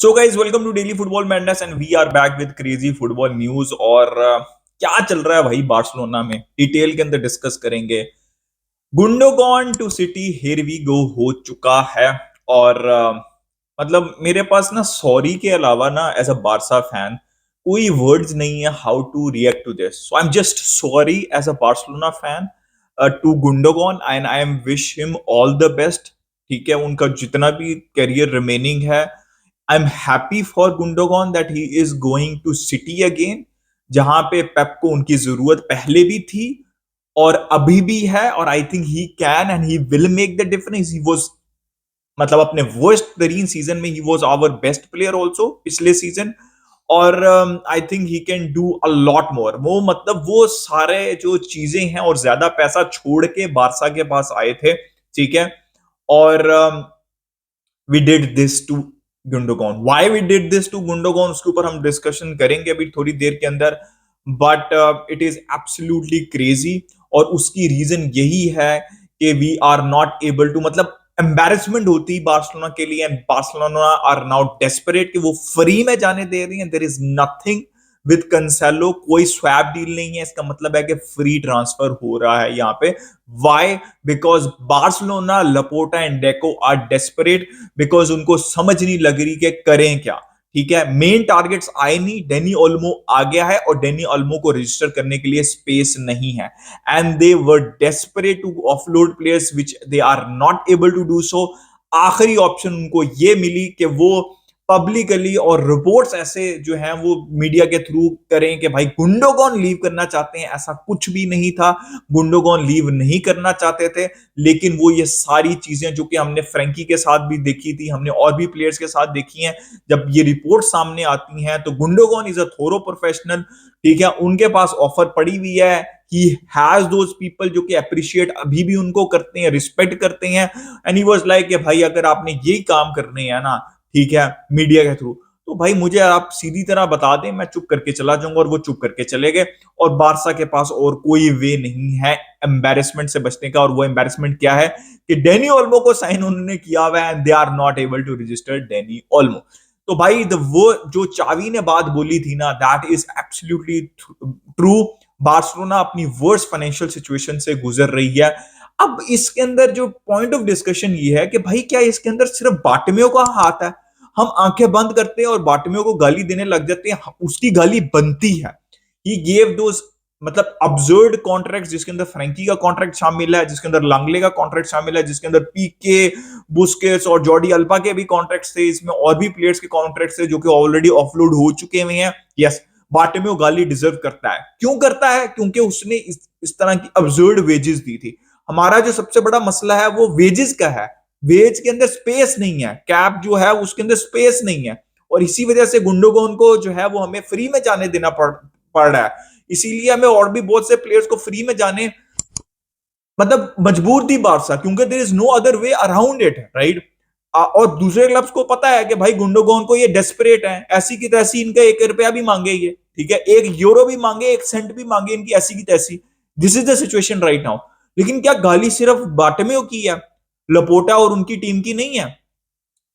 So guys welcome to daily football madness and we are back with crazy football news. और क्या चल रहा है भाई बार्सिलोना में डिटेल के अंदर डिस्कस करेंगे। Gundogan to City here we go हो चुका है। और मतलब मेरे पास ना सॉरी के अलावा ना एज अ बारसा फैन कोई वर्ड्स नहीं है how to react to this. So I am just sorry as a Barcelona fan to Gundogan and I am wish him all the best. ठीक है, उनका जितना भी करियर रिमेनिंग है, I am happy for Gundogan that he is going to City again, जहां पे पेप को उनकी जरूरत पहले भी थी और अभी भी है। और I think he can and he will make the difference. He was मतलब अपने वर्स्ट तरीन सीजन में he was our best player also पिछले सीजन। और I think he can do a lot more. वो मतलब वो सारे जो चीजें हैं और ज्यादा पैसा छोड़ के बारसा के पास आए थे। ठीक है, और we did this to Gundogan. Why we did this to Gundogan उसके ऊपर हम डिस्कशन करेंगे अभी थोड़ी देर के अंदर। But it is absolutely crazy और उसकी रीजन यही है कि we are not able to, मतलब एम्बेरसमेंट होती बार्सिलोना के लिए। And Barcelona are now desperate कि वो फ्री में जाने दे रही है। There is nothing with Cancelo, कोई स्वैप डील नहीं है। इसका मतलब है कि फ्री ट्रांसफर हो रहा है यहाँ पे। Why? Because Barcelona, Laporta and Deco are desperate, because उनको समझ नहीं लग रही कि करें क्या। ठीक है, मेन टारगेट्स आए नहीं, डेनी ओल्मो आ गया है और डेनी ओल्मो को रजिस्टर करने के लिए स्पेस नहीं है। And they were desperate to offload players which they are not able to do so. आखिरी ऑप्शन उनको ये मिली कि वो पब्लिकली और रिपोर्ट्स ऐसे जो हैं वो मीडिया के थ्रू करें कि भाई गुंडोगॉन लीव करना चाहते हैं। ऐसा कुछ भी नहीं था, गुंडोगॉन लीव नहीं करना चाहते थे। लेकिन वो ये सारी चीजें जो कि हमने फ्रैंकी के साथ भी देखी थी, हमने और भी प्लेयर्स के साथ देखी हैं, जब ये रिपोर्ट सामने आती हैं तो गुंडोगॉन इज अ थोरो प्रोफेशनल। ठीक है, उनके पास ऑफर पड़ी हुई है। ही हैज दोज पीपल जो कि अप्रिशिएट अभी भी उनको करते हैं, रिस्पेक्ट करते हैं। एंड ही वाज लाइक भाई अगर आपने यही काम करने हैं ना, ठीक है, मीडिया के थ्रू, तो भाई मुझे आप सीधी तरह बता दें, मैं चुप करके चला जाऊंगा। और वो चुप करके चले गए। और बारसा के पास और कोई वे नहीं है एम्बेरसमेंट से बचने का। और वो एम्बेरसमेंट क्या है कि डेनी ओल्मो को साइन उन्होंने किया हुआ है and they are not able to register Dani Olmo. तो भाई वो जो चावी ने बात बोली थी ना, that is absolutely true. Barcelona अपनी वर्स्ट फाइनेंशियल सिचुएशन से गुजर रही है। अब इसके अंदर जो पॉइंट ऑफ डिस्कशन ये है कि भाई क्या इसके अंदर सिर्फ बाटमियों का हाथ है? हम आंखें बंद करते हैं और बाटमियों को गाली देने लग जाते हैं, उसकी गाली बनती है। ही गेव दोस मतलब अब्सर्ड कॉन्ट्रैक्ट, जिसके अंदर फ्रैंकी का कॉन्ट्रैक्ट शामिल है, जिसके अंदर लांगले का कॉन्ट्रैक्ट शामिल है, जिसके अंदर पीके, बुस्केट्स और जॉर्डी अल्बा के भी कॉन्ट्रैक्ट्स थे। इसमें और भी प्लेयर्स के कॉन्ट्रैक्ट्स थे जो कि ऑलरेडी ऑफलोड हो चुके हुए हैं। यस, बाटमियो गाली डिजर्व करता है। क्यों करता है? क्योंकि उसने इस तरह की अब्सर्ड वेजेस दी थी। हमारा जो सबसे बड़ा मसला है वो वेजेस का है। वेज के अंदर स्पेस नहीं है, कैप जो है उसके अंदर स्पेस नहीं है। और इसी वजह से गुंडोगोन को जो है वो हमें फ्री में जाने देना पड़ रहा है। इसीलिए हमें और भी बहुत से प्लेयर्स को फ्री में जाने, मतलब मजबूर थी बारसा, क्योंकि there is no other way around it, right. और दूसरे क्लब्स को पता है कि भाई गुंडोगोन को ये डेस्परेट है, ऐसी की तैसी इनका 1 रुपया भी मांगे ये, ठीक है, 1 यूरो भी मांगे, 1 सेंट भी मांगे, इनकी ऐसी की तैसी। This is the situation right now. लेकिन क्या गाली सिर्फ बाटमेओ की है, लपोटा और उनकी टीम की नहीं है?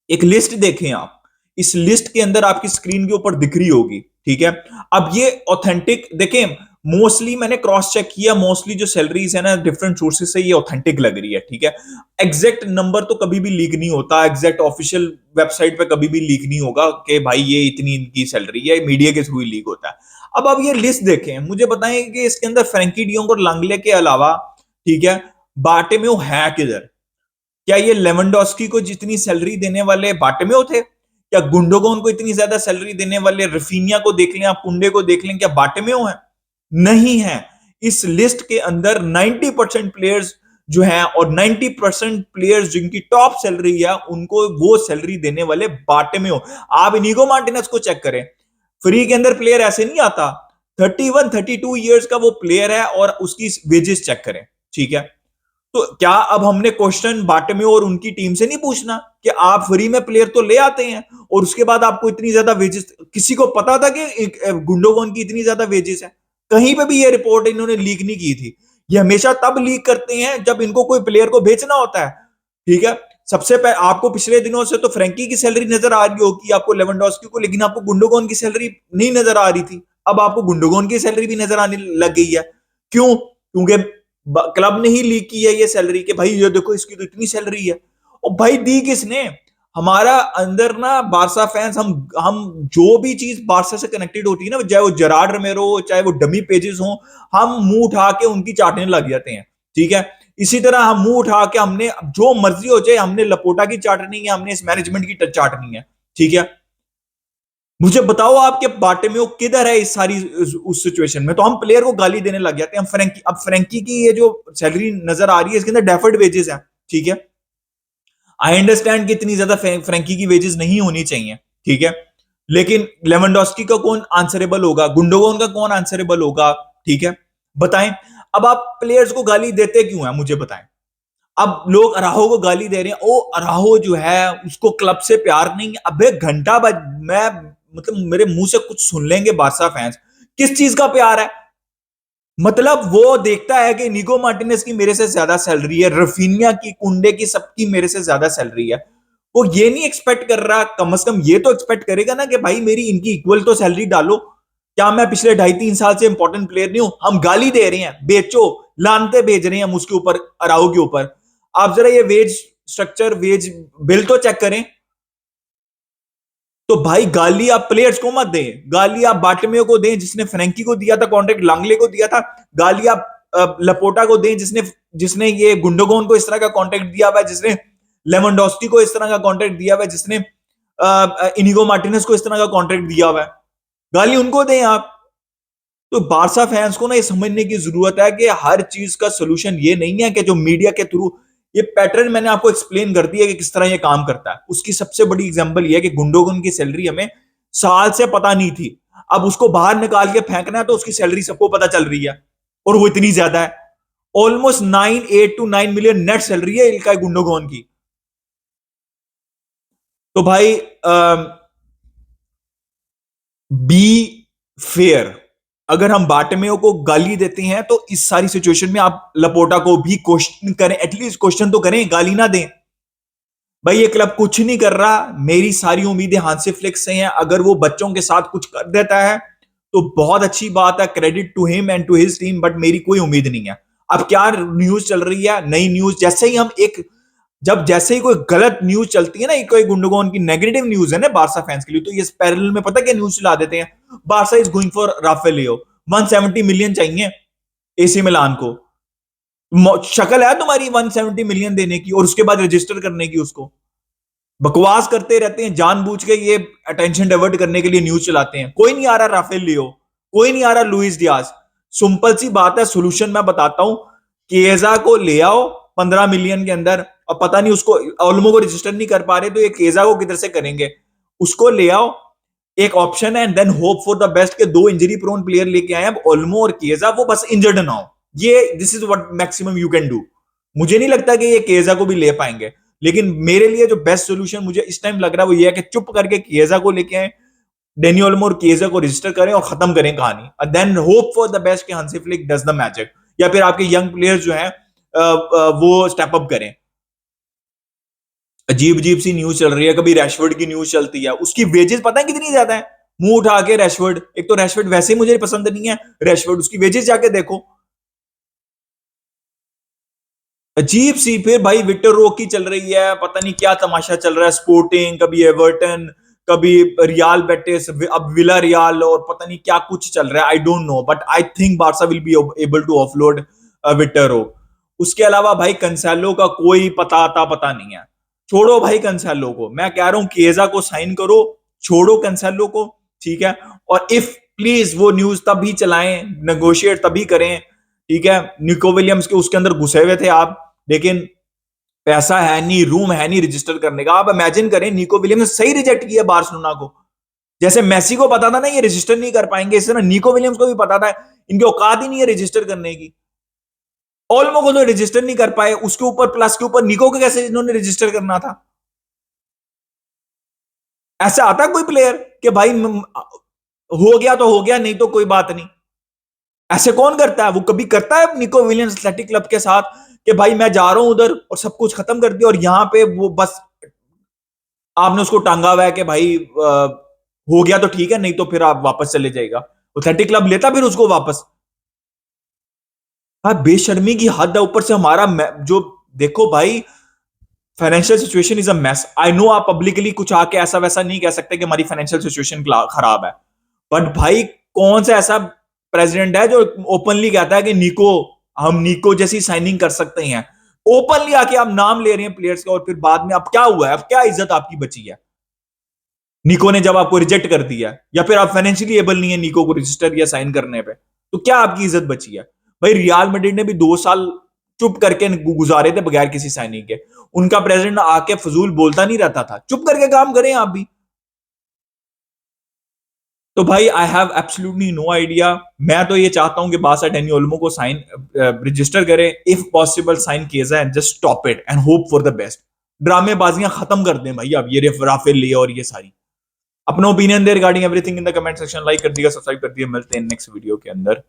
एक लिस्ट देखें आप, इस लिस्ट के अंदर आपकी स्क्रीन के ऊपर दिख रही होगी। ठीक है, अब ये ऑथेंटिक देखें। मोस्टली मैंने क्रॉस चेक किया, मोस्टली जो सैलरीज है ना डिफरेंट सोर्सेज से, ये ऑथेंटिक लग रही है। ठीक है, एग्जैक्ट नंबर तो कभी भी लीक नहीं होता, एग्जैक्ट ऑफिशियल वेबसाइट पे कभी भी लीक नहीं होगा कि भाई ये इतनी इनकी सैलरी है, मीडिया के थ्रू ही लीक होता है। अब आप ये लिस्ट देखें, मुझे बताएं कि इसके अंदर फ्रैंकी डियोंग और लांगले के अलावा, ठीक है, बाटे में वो है किधर? क्या ये लेवेंडोस्की को जितनी सैलरी देने वाले बाटमेओ थे? क्या गुंडोगोन को इतनी ज्यादा सैलरी देने वाले रफीनिया को देख लें, आप कुंडे को देख लें, क्या बाटमेओ है? नहीं है। इस लिस्ट के अंदर 90% प्लेयर्स जो हैं और 90% प्लेयर्स जिनकी टॉप सैलरी है, उनको वो सैलरी देने वाले बाटमेओ। आप इनिगो मार्टिनेज को चेक करें, फ्री के अंदर प्लेयर ऐसे नहीं आता। 31-32 ईयर्स का वो प्लेयर है और उसकी वेजेस चेक करें। ठीक है, तो क्या अब हमने क्वेश्चन बाटमे और उनकी टीम से नहीं पूछना कि आप फ्री में प्लेयर तो ले आते हैं और उसके बाद आपको इतनी ज्यादा वेजेस? किसी को पता था कि गुंडोगन की इतनी ज्यादा वेजेस है? कहीं पे भी ये रिपोर्ट इन्होंने लीक नहीं की थी। ये हमेशा तब लीक करते हैं जब इनको कोई प्लेयर को बेचना होता है। ठीक है, आपको पिछले दिनों से तो फ्रैंकी की सैलरी नजर आ रही होगी आपको, लेवेंडोस्की को, लेकिन आपको गुंडोगन की सैलरी नहीं नजर आ रही थी। अब आपको गुंडोगन की सैलरी भी नजर आने लग गई है। क्यों? क्योंकि क्लब ने ही लीक की है ये सैलरी के भाई ये देखो इसकी तो इतनी सैलरी है। और भाई दी किसने? हमारा अंदर ना बारसा फैंस, हम जो भी चीज बारसा से कनेक्टेड होती है ना, चाहे वो जराड रमेरो हो, चाहे वो डमी पेजेस हो, हम मुंह उठा के उनकी चाटने लग जाते हैं। ठीक है, इसी तरह हम मुंह उठा के हमने जो मर्जी हो जाए, हमने लपोटा की चाटनी है, हमने इस मैनेजमेंट की चाटनी है। ठीक है, मुझे बताओ आपके बाटे में वो किधर है इस सारी उस सिचुएशन में? तो हम प्लेयर को गाली देने लग जाते हैं। हम फ्रैंकी, अब फ्रैंकी की ये जो सैलरी नजर आ रही है इसके अंदर डेफर्ड वेजेस है। ठीक है, आई अंडरस्टैंड कि इतनी ज्यादा फ्रैंकी की वेजेस नहीं होनी चाहिए। ठीक है, लेकिन लेवेंडोस्की का कौन आंसरेबल होगा? गुंडोगन का कौन आंसरेबल होगा? ठीक है, बताएं। अब आप प्लेयर्स को गाली देते क्यों है, मुझे बताएं। अब लोग अराहो को गाली दे रहे हैं, ओ अराहो जो है उसको क्लब से प्यार नहीं है। अबे घंटा बाद मैं, मतलब मेरे मुंह से कुछ सुन लेंगे बारसा फैंस, किस चीज का प्यार है? मतलब वो देखता है कि निको मार्टिनेज की मेरे से ज्यादा सैलरी है, रफीनिया की, कुंडे की, सबकी मेरे से ज्यादा सैलरी है। वो ये नहीं एक्सपेक्ट कर रहा, कम से कम ये तो एक्सपेक्ट करेगा ना कि भाई मेरी इनकी इक्वल तो सैलरी डालो। क्या मैं पिछले 2.5-3 साल से इंपॉर्टेंट प्लेयर नहीं हूं? हम गाली दे रहे हैं, बेचो, लानते भेज रहे हैं हम उसके ऊपर, अराओ के ऊपर। आप जरा ये वेज स्ट्रक्चर, वेज बिल तो चेक करें। तो भाई गाली आप प्लेयर्स को मत दें, गाली आप बाटमियो को दें जिसने फ्रैंकी को दिया था कॉन्ट्रैक्ट, लांगले को दिया था। गाली आप लपोटा को दें जिसने जिसने ये गुंडोगोन को इस तरह का कॉन्ट्रैक्ट दिया हुआ है, जिसने लेवेंडोस्की को इस तरह का कॉन्ट्रैक्ट दिया हुआ है, जिसने इनिगो मार्टिनेज को इस तरह का कॉन्ट्रैक्ट दिया हुआ है। गाली उनको दें आप। तो बारसा फैंस को ना ये समझने की जरूरत है कि हर चीज का सोल्यूशन ये नहीं है कि जो मीडिया के थ्रू, ये पैटर्न मैंने आपको एक्सप्लेन कर दिया कि किस तरह ये काम करता है। उसकी सबसे बड़ी एग्जांपल ये है कि गुंडोगन की सैलरी हमें साल से पता नहीं थी, अब उसको बाहर निकाल के फेंकना है तो उसकी सैलरी सबको पता चल रही है, और वो इतनी ज्यादा है। Almost 8 to 9 million net salary है इल्काई गुंडोगन की। तो भाई बी फेयर। अगर हम बाटमेयो को गाली देते हैं तो इस सारी सिचुएशन में आप लपोटा को भी क्वेश्चन करें, एटलीस्ट क्वेश्चन तो करें, गाली ना दें। भाई ये क्लब कुछ नहीं कर रहा, मेरी सारी उम्मीदें हांसी फ्लिक से हैं। अगर वो बच्चों के साथ कुछ कर देता है तो बहुत अच्छी बात है, credit to him and to his team, but मेरी कोई उम्मीद नहीं है। अब क्या न्यूज चल रही है, नई न्यूज, जैसे ही हम एक, जब जैसे ही कोई गलत न्यूज चलती है ना, कोई गुंडोगन की नेगेटिव न्यूज है ना बारसा फैंस के लिए, तो ये पैरेलल में पता क्या न्यूज चला देते हैं, Barca is going for Rafael Leao, 170 million चाहिए एसी मिलान को। शक्ल है तुम्हारी 170 मिलियन देने की और उसके बाद रजिस्टर करने की उसको? बकवास करते रहते हैं जानबूझ के, ये अटेंशन डाइवर्ट करने के लिए न्यूज चलाते हैं। कोई नहीं आ रहा राफेल लियो, कोई नहीं आ रहा लुइस डियाज। सिंपल सी बात है, सोल्यूशन मैं बताता हूं। केजा को ले आओ 15 मिलियन के अंदर, और पता नहीं उसको, ओल्मो को रजिस्टर नहीं कर पा रहे तो ये केजा को किधर से करेंगे? उसको ले आओ, एक ऑप्शन है, and then hope for the best के दो इंजरी प्रोन प्लेयर लेके आए अब ओल्मो और केजा, वो बस इंजर्ड ना हो। ये this is what maximum you can do. मुझे नहीं लगता कि ये केजा को भी ले पाएंगे, लेकिन मेरे लिए जो बेस्ट सोल्यूशन मुझे इस टाइम लग रहा है वो ये है कि चुप करके केजा को लेके आए, डेनी ओल्मो और केजा को रजिस्टर करें और खत्म करें कहानी, then hope for the best कि Hansi Flick does the magic, या फिर आपके यंग प्लेयर्स जो हैं वो स्टेप अप करें। अजीब अजीब सी न्यूज चल रही है, कभी रैशवर्ड की न्यूज चलती है, उसकी वेजेस पता है कितनी ज्यादा है? मुंह उठा के रैशवर्ड, एक तो रैशवर्ड वैसे ही मुझे पसंद नहीं है, रैशवर्ड उसकी वेजेस जाके देखो, अजीब सी। फिर भाई विक्टर रो की चल रही है, पता नहीं क्या तमाशा चल रहा है, स्पोर्टिंग, कभी एवर्टन, कभी रियाल बेटिस, अब विला रियाल, और पता नहीं क्या कुछ चल रहा है, I don't know, but I think Barca will be able to offload Victor Roque. उसके अलावा भाई कंसेलो का कोई पता नहीं है। छोड़ो भाई कंसेलो को, मैं कह रहा हूं केजा को साइन करो, छोड़ो कंसेलो को। ठीक है, और इफ प्लीज वो न्यूज तभी चलाएं, नेगोशिएट तभी करें। ठीक है, निको विलियम्स के उसके अंदर घुसे हुए थे आप, लेकिन पैसा है नहीं, रूम है नहीं रजिस्टर करने का। आप इमेजिन करें, निको विलियम्स ने सही रिजेक्ट किया बार्सिलोना को। जैसे मेसी को पता था ना ये रजिस्टर नहीं कर पाएंगे, इस तरह निको विलियम्स को भी पता था इनकी औकात ही नहीं है रजिस्टर करने की। ओल्मो को तो रजिस्टर नहीं कर पाए, उसके ऊपर प्लस के ऊपर निको को कैसे इन्होंने रजिस्टर करना था? ऐसा आता कोई प्लेयर कि भाई हो गया तो हो गया, नहीं तो कोई बात नहीं। ऐसे कौन करता है? वो कभी करता है निको विलियम्स एथलेटिक क्लब के साथ कि भाई मैं जा रहा हूं उधर और सब कुछ खत्म कर दिया, और यहां पे वो बस आपने उसको टांगा हुआ है कि भाई हो गया तो ठीक है, नहीं तो फिर आप वापस चले जाएगा। एथलेटिक क्लब लेता फिर उसको वापस? हाँ, बेशर्मी की हद है। ऊपर से हमारा जो, देखो भाई, financial situation is a mess. I know आप पब्लिकली कुछ आके ऐसा वैसा नहीं कह सकते कि हमारी फाइनेंशियल सिचुएशन खराब है, बट भाई कौन सा ऐसा प्रेसिडेंट है जो ओपनली कहता है कि निको, हम निको जैसी साइनिंग कर सकते हैं? ओपनली आके आप नाम ले रहे हैं प्लेयर्स का, और फिर बाद में अब क्या हुआ है? अब क्या इज्जत आपकी बची है निको ने जब आपको रिजेक्ट कर दिया, या फिर आप फाइनेंशियली एबल नहीं है निको को रजिस्टर या साइन करने पे, तो क्या आपकी इज्जत बची है? भाई रियाल मैड्रिड ने भी 2 साल चुप करके गुजारे थे बगैर किसी साइनिंग के। उनका प्रेसिडेंट आके फजूल बोलता नहीं रहता था, चुप करके काम करें आप भी। तो भाई I have absolutely no idea. मैं तो ये चाहता हूं कि बासा डेनी ओल्मो को साइन रजिस्टर करे, इफ पॉसिबल साइन किया जाए, just stop it and hope for the best. ड्रामेबाजियां खत्म कर दें भाई, अब ये राफेल लिए और ये सारी। अपना opinion they regarding everything in the comment section. Like कर दिया, सब्सक्राइब कर दिया। मिलते हैं नेक्स्ट वीडियो के अंदर।